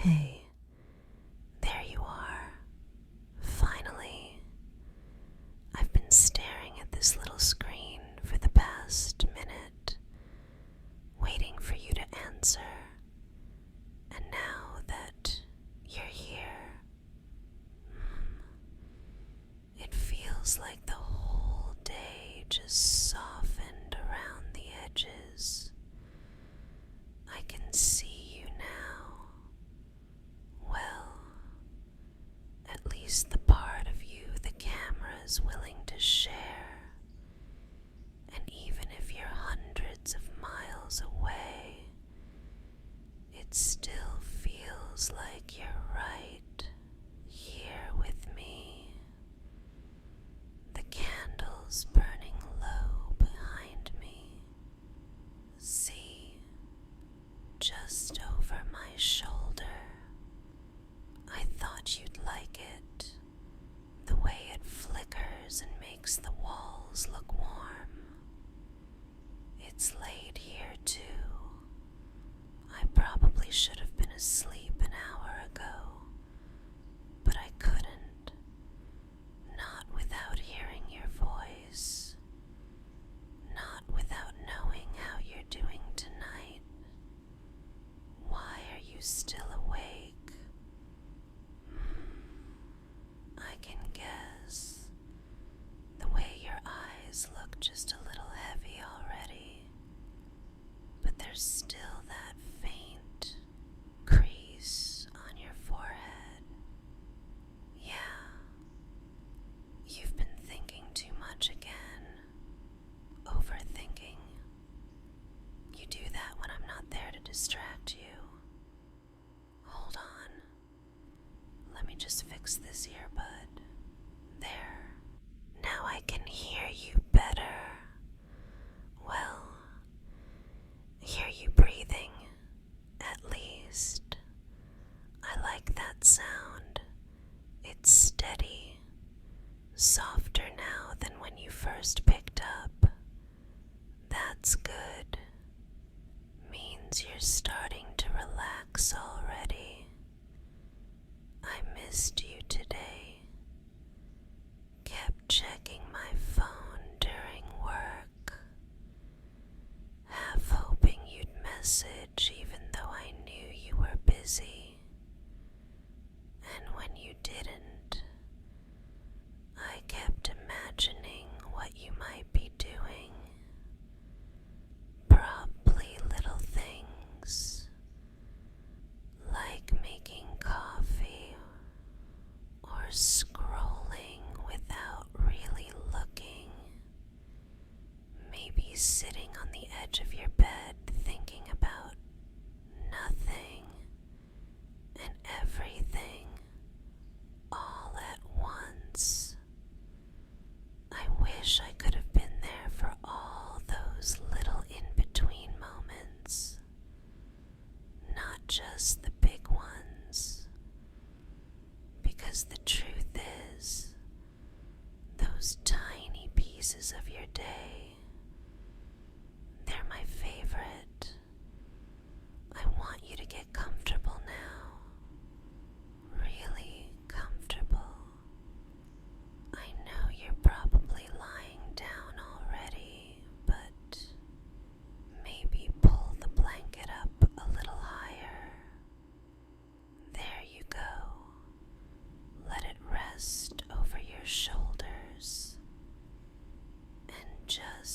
Hey, there you are. Finally. I've been staring at this little screen for the past minute, waiting for you to answer. And now that you're here, it feels like the whole day just softened around the edges. I can see you now. Well, at least the part of you the camera is willing to share. And even if you're hundreds of miles away, it still feels like you're right here with me. The candles burning low behind me. See, just over my shoulder. I thought you'd like it, the way it flickers and makes the walls look warm. It's late here too. I probably should have been asleep an hour ago, but I couldn't. Not without hearing your voice. Not without knowing how you're doing tonight. Why are you still awake? I can guess. The way your eyes look just a little heavy already. But there's still that faint crease on your forehead. Yeah. You've been thinking too much again. Overthinking. You do that when I'm not there to distract you. Hold on. Let me just fix this earbud. There. Now I can hear you better. Well, hear you breathing, at least. I like that sound. It's steady, softer now than when you first picked up. That's good. Means you're starting to relax already. I missed you today. Kept checking my phone during work. Half hoping you'd message even though I knew you were busy. And when you didn't, I kept imagining what you might be doing. Probably little things, like making coffee or scrolling without really looking. Maybe sitting on the edge of your bed thinking about nothing and everything all at once. I wish I could have been there for all those little in-between moments, not just the big ones. Because the truth is, those tiny pieces of your day, they're my favorite. I want you to get comfortable now. Really comfortable. I know you're probably lying down already, but maybe pull the blanket up a little higher. There you go. Let it rest over your shoulders. And just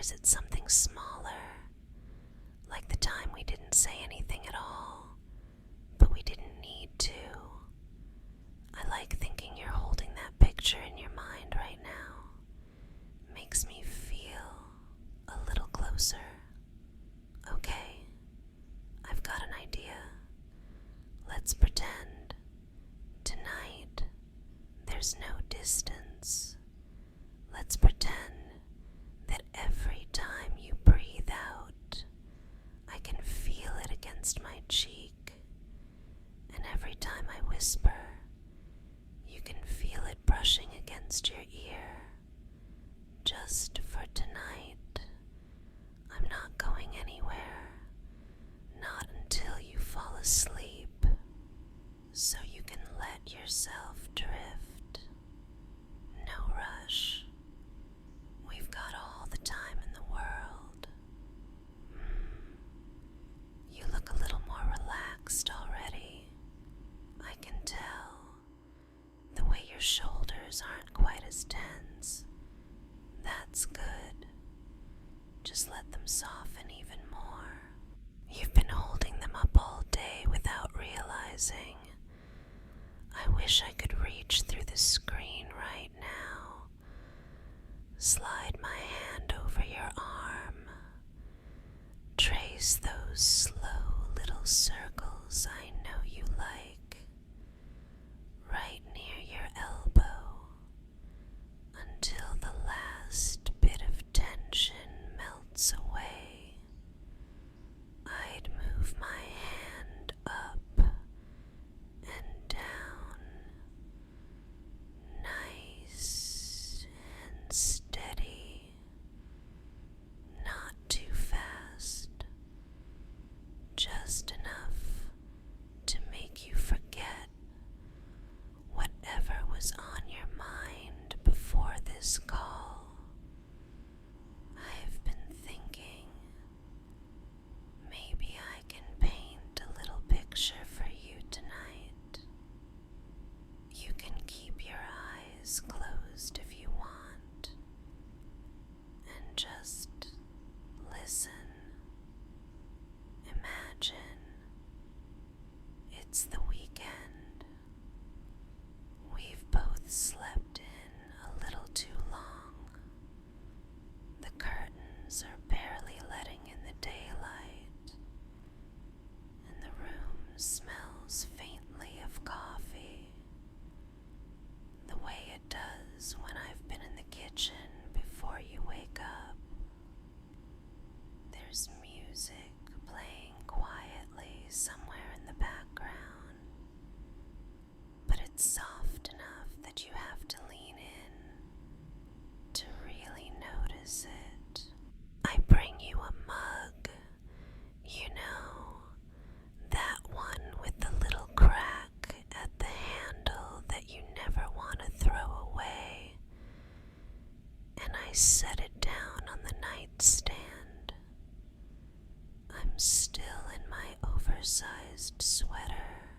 is it something smaller, like the time we didn't say anything at all, but we didn't need to? I like thinking you're holding that picture in your mind right now. Makes me feel a little closer. Okay, I've got an idea. Let's pretend tonight there's no distance. Let's pretend that every time you breathe out, I can feel it against my cheek, and every time I whisper, you can feel it brushing against your ear. Just for tonight, I'm not going anywhere, not until you fall asleep, so you can let yourself drift. No rush. We've got all the time in the world. You look a little more relaxed already. I can tell. The way your shoulders aren't quite as tense. That's good. Just let them soften even more. You've been holding them up all day without realizing. I wish I could reach through the screen right now. Slide my hand over your arm. Trace those slow little circles I know you like, right near your elbow, until the last bit of tension melts away. I'd move my hand up and down, nice and steady, not too fast, just enough to make you forget whatever was on your mind before this call. I've been thinking maybe I can paint a little picture for you tonight. You can keep your eyes closed if you want, and just listen. Imagine it's the weekend. We've both slept in a little too long. The curtains are barely letting in the daylight, and the room smells faintly of coffee, the way it does when I've been in the kitchen before you wake up. There's music playing quietly somewhere in the background, but it's soft enough that you have to lean in to really notice it. I bring you a mug, you know, that one with the little crack at the handle that you never want to throw away, and I set it down on the nightstand. I'm still in my oversized sweater,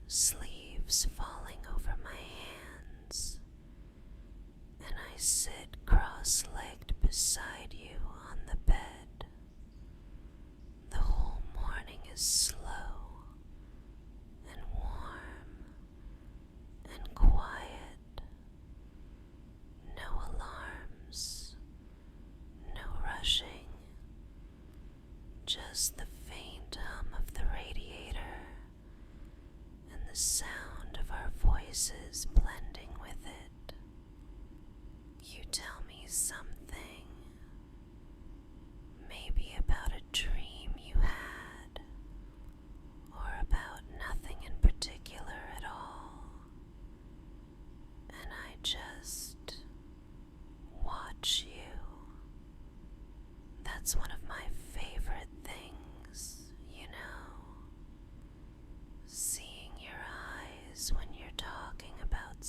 sleeves falling over my hands, and I sit cross-legged beside you on the bed. The whole morning is slow and warm and quiet. No alarms, no rushing. Just the faint hum of the radiator and the sound of our voices blending with it. You tell me something, maybe about a dream you had, or about nothing in particular at all, and I just watch you. That's one of my favorite things, you know. Seeing your eyes when you're talking about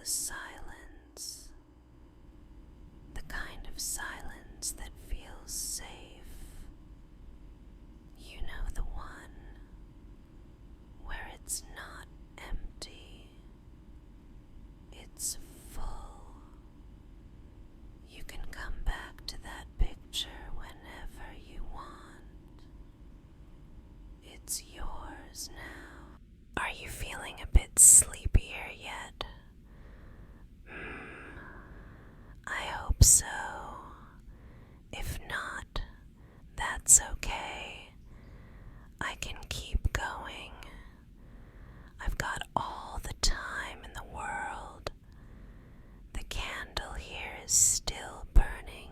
silence, the kind of silence that feels safe. You know, the one where it's not empty, it's full. You can come back to that picture whenever you want. It's yours now. Are you feeling a bit sleepier yet? I hope so. If not, that's okay. I can keep going. I've got all the time in the world. The candle here is still burning,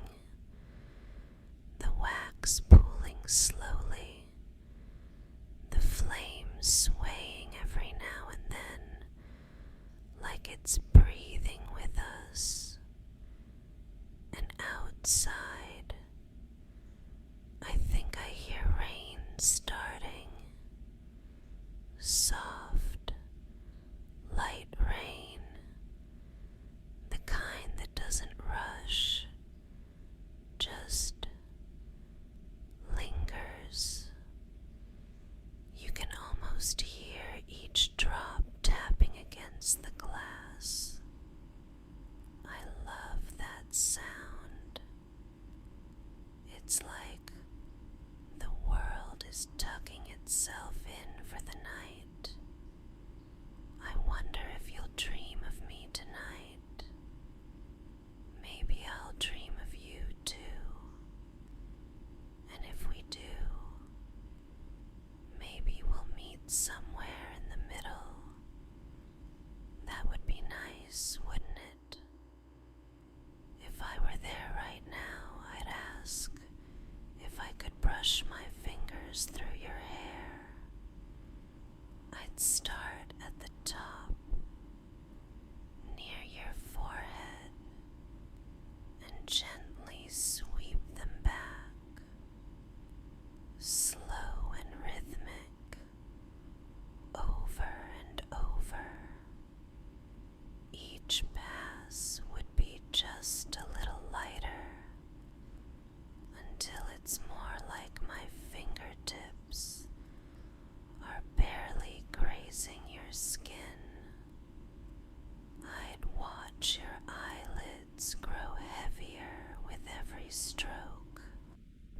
the wax pooling slowly, the flame swaying every now and then, like it's breathing with us. And outside, I think I hear rain starting. Soft, light rain, the kind that doesn't rush, just lingers. You can almost hear each drop tapping against the glass. I love that sound. It's like the world is tucking itself in for the night. I wonder if you'll dream of me tonight. Maybe I'll dream of you too. And if we do, maybe we'll meet somewhere in the middle. That would be nice, wouldn't it? If I were there right now, I'd ask if I could brush my fingers through your hair. I'd start at the top, near your forehead, and gently sweep them back, slow and rhythmic, over and over. Each pass would be just a little lighter, until it's more like my fingertips are barely grazing your skin. I'd watch your eyelids grow heavier with every stroke.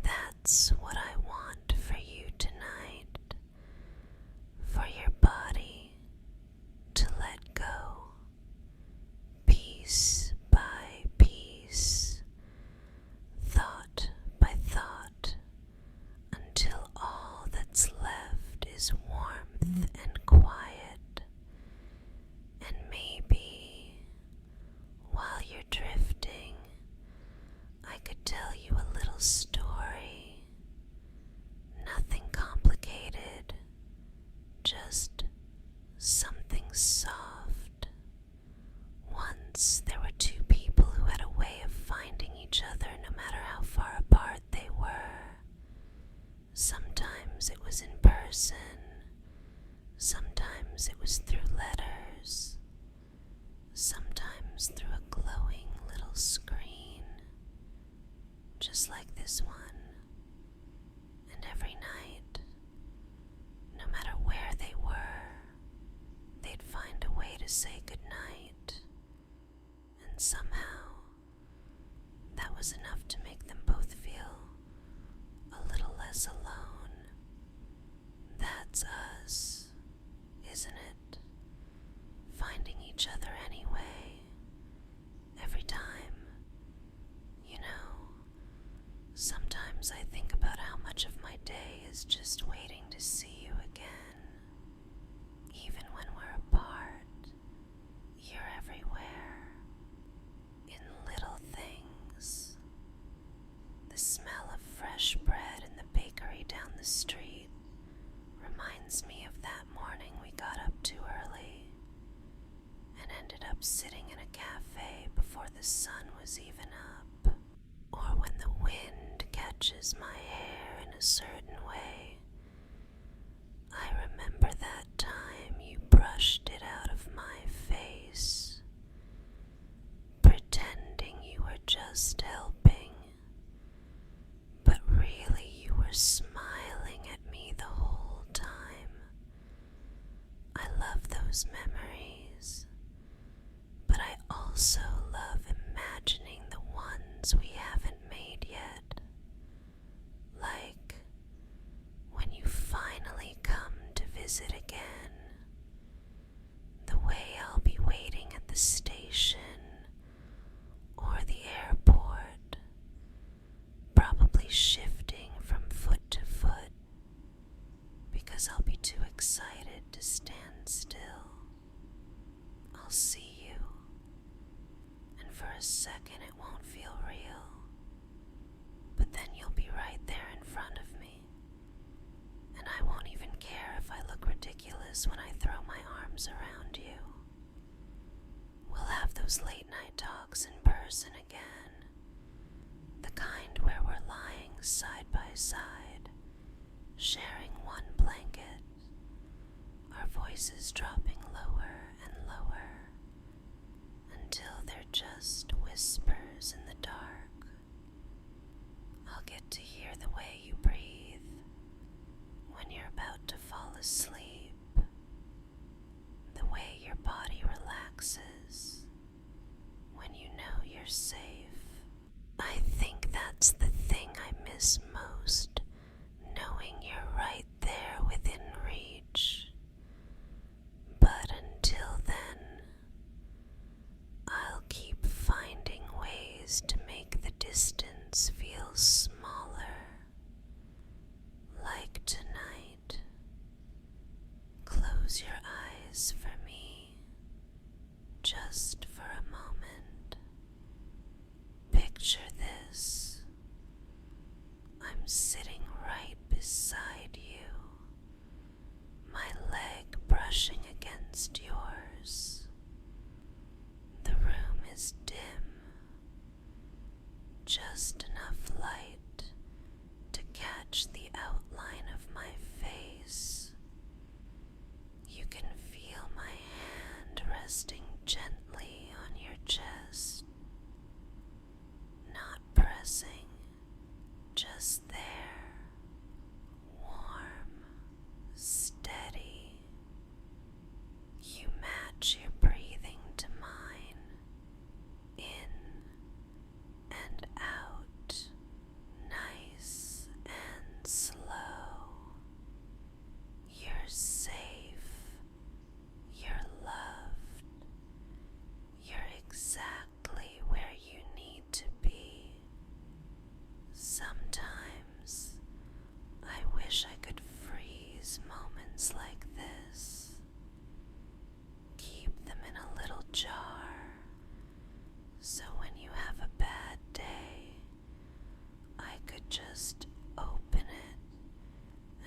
That's what I want for you tonight, for your body to let go, piece by piece, thought by thought, until all that's left is warmth and quiet. And maybe, while you're drifting, I could tell you a little story. Nothing complicated, just something soft. Once there were two people who had a way of finding each other no matter how far apart they were. Sometimes it was in person, sometimes it was through letters, sometimes through a glowing little screen, just like this one. And every night, no matter where they were, they'd find a way to say goodnight. And somehow, that was enough to make them both feel a little less alone. That's us, isn't it? Finding each other anyway, every time. You know, sometimes I think about how much of my day is just waiting to see you again. Even when we're apart, you're everywhere, in little things. The smell of fresh bread in the bakery down the street reminds me of that morning we got up too early and ended up sitting in a cafe before the sun was even up. Or when the wind catches my hair in a certain way. I remember that time you brushed it out of my face also love imagining the ones we haven't made yet, like when you finally come to visit again, the way I'll be waiting at the station or the airport, probably shifting from foot to foot because I'll be too excited to stand still. I'll see you, and for a second it won't feel real, but then you'll be right there in front of me, and I won't even care if I look ridiculous when I throw my arms around you. We'll have those late night talks in person again, the kind where we're lying side by side, sharing one blanket, our voices dropping lower and lower until they're just whispers in the dark. I'll get to hear the way you breathe when you're about to fall asleep, the way your body relaxes when you know you're safe. I think that's the thing I miss most, knowing you're right there within reach. But until then, I'll keep finding ways to make the distance feel smaller. Like tonight. Close your eyes for me, just for a moment. Picture this. I'm sitting right beside you, my leg brushing against yours. The room is dim, just enough light to catch the outline of my face. You can feel my hand resting gently on your chest, not pressing, just there, warm, steady. You match your breathing to mine, in and out, nice and slow. You're safe, you're loved, you're exactly where you need to be. Sometimes I wish I could freeze moments like this, keep them in a little jar, so when you have a bad day, I could just open it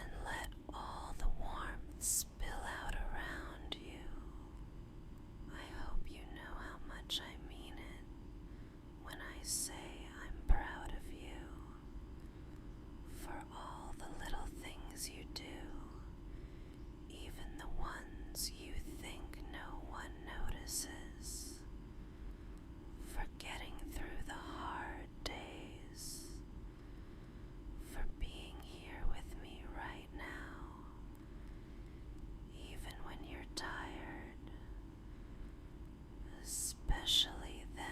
and let all the warmth spill out around you. I hope you know how much I mean it when I say I'm proud of you for all the little things you do, even the ones you think no one notices, for getting through the hard days, for being here with me right now, even when you're tired, especially then.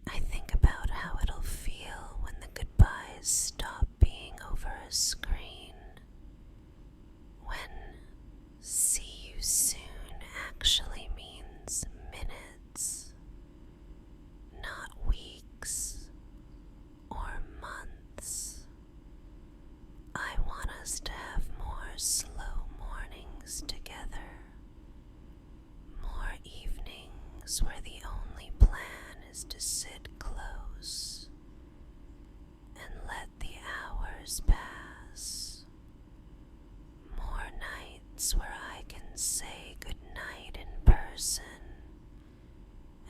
I think about how it'll feel when the goodbyes stop being over a screen, when see you soon actually means minutes, not weeks or months. I want us to have more slow mornings together, more evenings where the only plan is to sit close and let the hours pass, more nights where I can say goodnight in person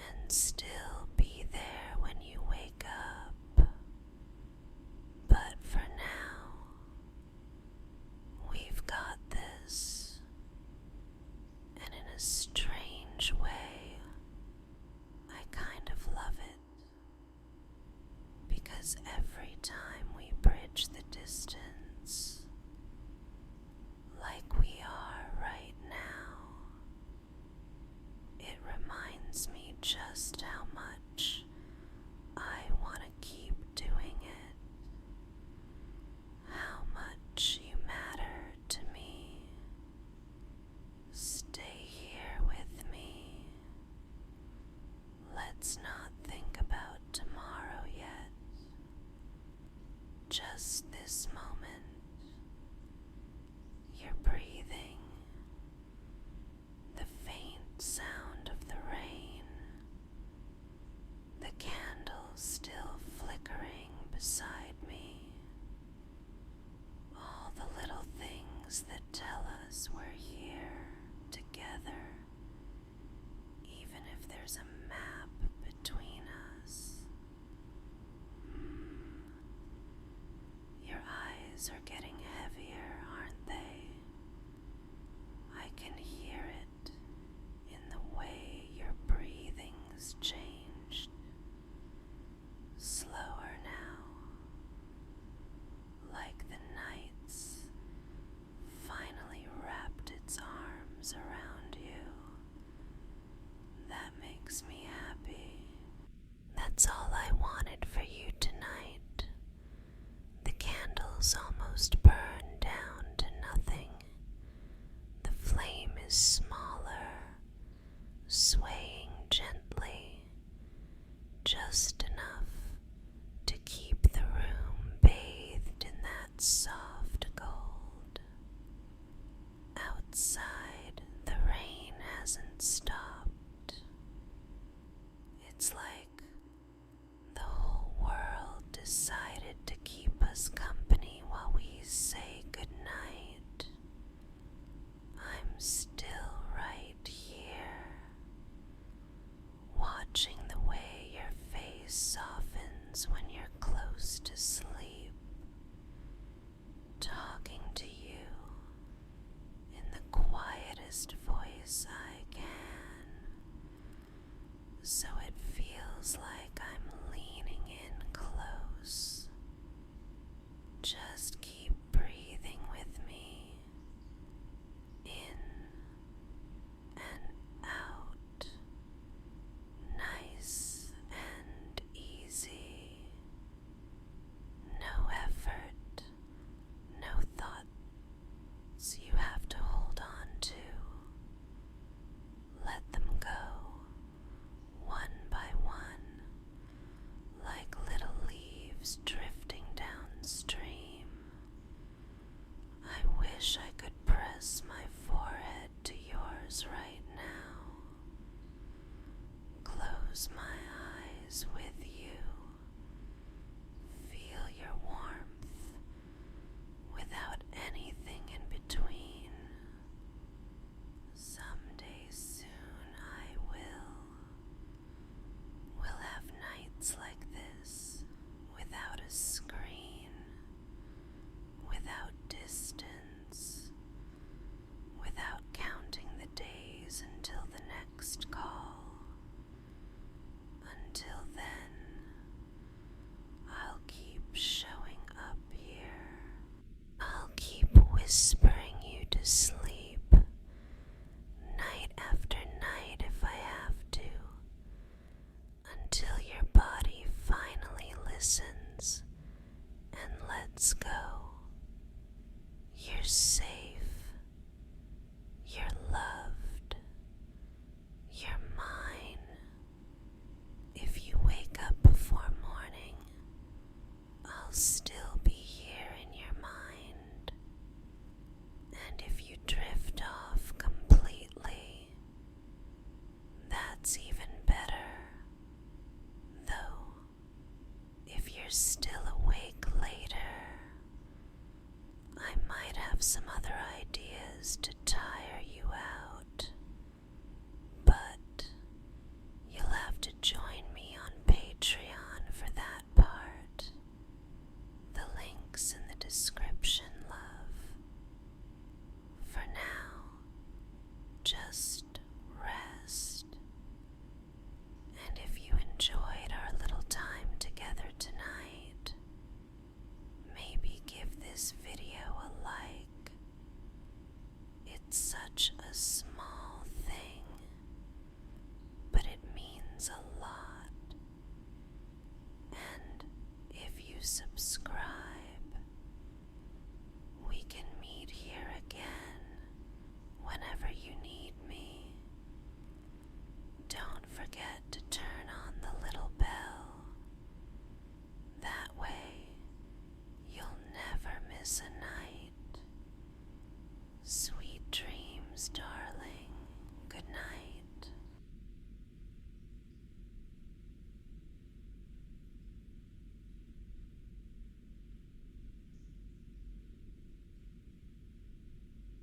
and still be there when you wake up. But for now, we've got this, and in a strange way, I kind of love it, because every time we bridge the distance, like we are right now, it reminds me just That's all I wanted for you tonight. The candles almost burn down to nothing. The flame is smaller, swaying gently, just enough to keep the room bathed in that soft gold. Outside, the rain hasn't stopped. It's like the whole world decided to keep us company while we say goodnight. I'm still right here, watching the way your face softens when you're close to sleep, talking to you in the quietest voice I can, so it feels like I'm leaning in close. Just keep breathing with me, in and out, nice and easy. No effort, no thoughts you have to hold on to. Let them go, one by one, like little leaves drifting downstream. I wish I could press my forehead to yours right now. Close my eyes with you. Feel your warmth without anything in between. Someday soon I will. We'll have nights like this, without a screen, without distance, without counting the days until the next call. Until then, I'll keep showing up here. I'll keep whispering you to sleep, night after night if I have to, until your body finally listens and lets go. You're safe. You're loved. You're mine. If you wake up before morning, I'll still be here in your mind. And if you drift off completely, that's even better. Though, if you're still awake later, I might have some other ideas to